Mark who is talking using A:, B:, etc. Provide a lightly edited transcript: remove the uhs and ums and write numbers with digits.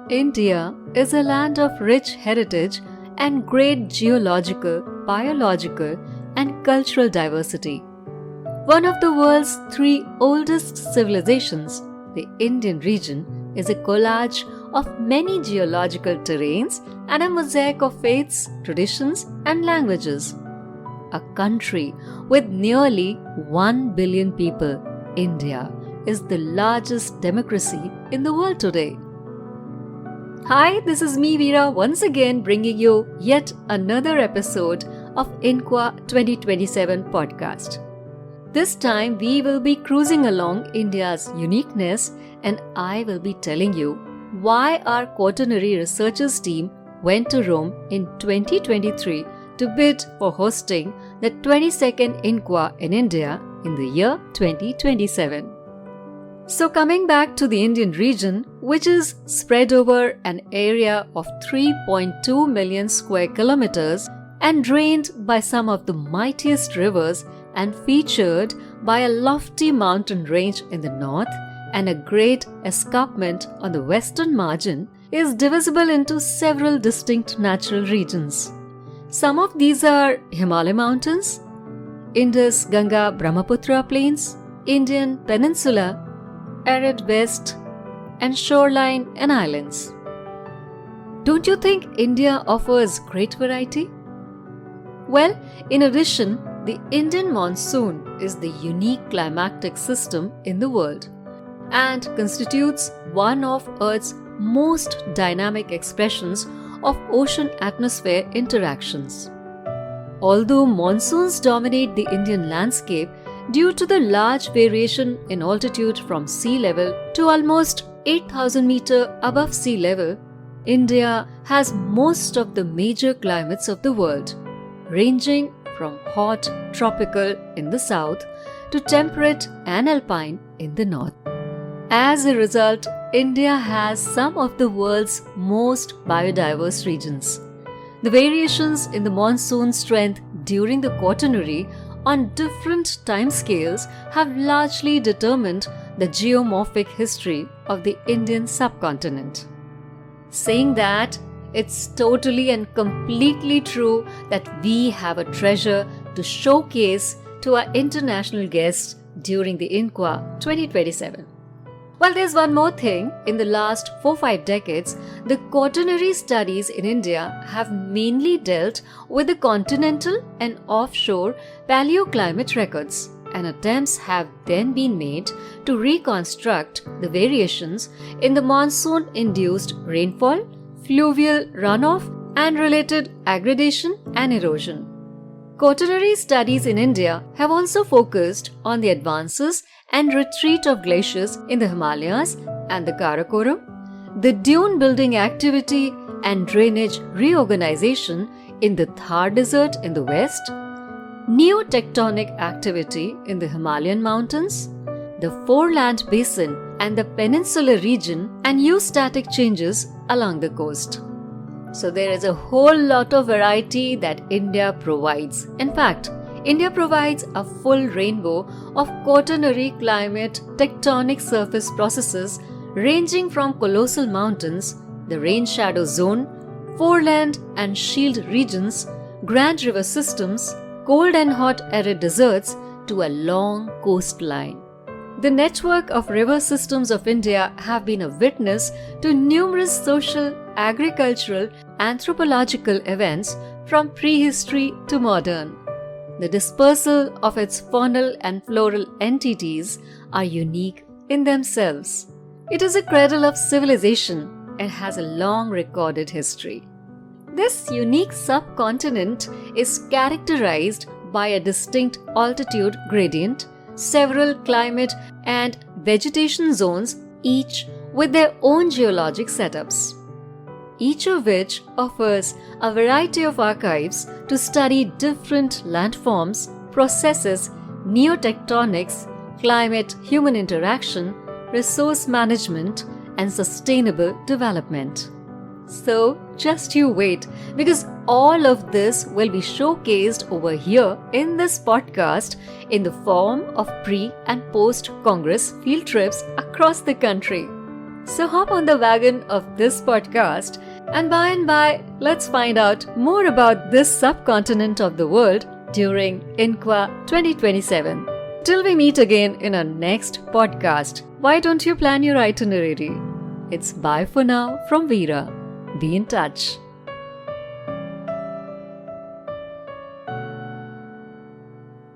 A: India is a land of rich heritage and great geological, biological, and cultural diversity. One of the world's three oldest civilizations, the Indian region, is a collage of many geological terrains and a mosaic of faiths, traditions, and languages. A country with nearly 1 billion people, India is the largest democracy in the world today. Hi, this is me Veera once again bringing you yet another episode of INQUA 2027 podcast. This time we will be cruising along India's uniqueness and I will be telling you why our Quaternary researchers team went to Rome in 2023 to bid for hosting the 22nd INQUA in India in the year 2027. So coming back to the Indian region, which is spread over an area of 3.2 million square kilometers and drained by some of the mightiest rivers and featured by a lofty mountain range in the north and a great escarpment on the western margin, is divisible into several distinct natural regions. Some of these are Himalaya mountains, Indus-Ganga-Brahmaputra plains, Indian Peninsula, arid west, and shoreline and islands. Don't you think India offers great variety? Well, in addition, the Indian monsoon is the unique climatic system in the world and constitutes one of Earth's most dynamic expressions of ocean-atmosphere interactions. Although monsoons dominate the Indian landscape, due to the large variation in altitude from sea level to almost 8,000 meters above sea level, India has most of the major climates of the world, ranging from hot tropical in the south to temperate and alpine in the north. As a result, India has some of the world's most biodiverse regions. The variations in the monsoon strength during the Quaternary on different timescales have largely determined the geomorphic history of the Indian subcontinent. Saying that, it's totally and completely true that we have a treasure to showcase to our international guests during the INQUA 2027. Well, there's one more thing. In the last 4-5 decades, the Quaternary studies in India have mainly dealt with the continental and offshore paleoclimate records, and attempts have then been made to reconstruct the variations in the monsoon-induced rainfall, fluvial runoff, and related aggradation and erosion. Quaternary studies in India have also focused on the advances and retreat of glaciers in the Himalayas and the Karakoram, the dune building activity and drainage reorganization in the Thar Desert in the west, new tectonic activity in the Himalayan mountains, the foreland basin and the Peninsula region, and eustatic changes along the coast. So there is a whole lot of variety that India provides. In fact, India provides a full rainbow of quaternary climate tectonic surface processes ranging from colossal mountains, the rain shadow zone, foreland and shield regions, grand river systems, cold and hot arid deserts to a long coastline. The network of river systems of India have been a witness to numerous social, agricultural, anthropological events from prehistory to modern. The dispersal of its faunal and floral entities are unique in themselves. It is a cradle of civilization and has a long recorded history. This unique subcontinent is characterized by a distinct altitude gradient, several climate and vegetation zones, each with their own geologic setups, each of which offers a variety of archives to study different landforms, processes, neotectonics, climate-human interaction, resource management, and sustainable development. So, just you wait, because all of this will be showcased over here in this podcast in the form of pre- and post-Congress field trips across the country. So hop on the wagon of this podcast, and by, let's find out more about this subcontinent of the world during INQUA 2027. Till we meet again in our next podcast, why don't you plan your itinerary? It's bye for now from Veera. Be in touch.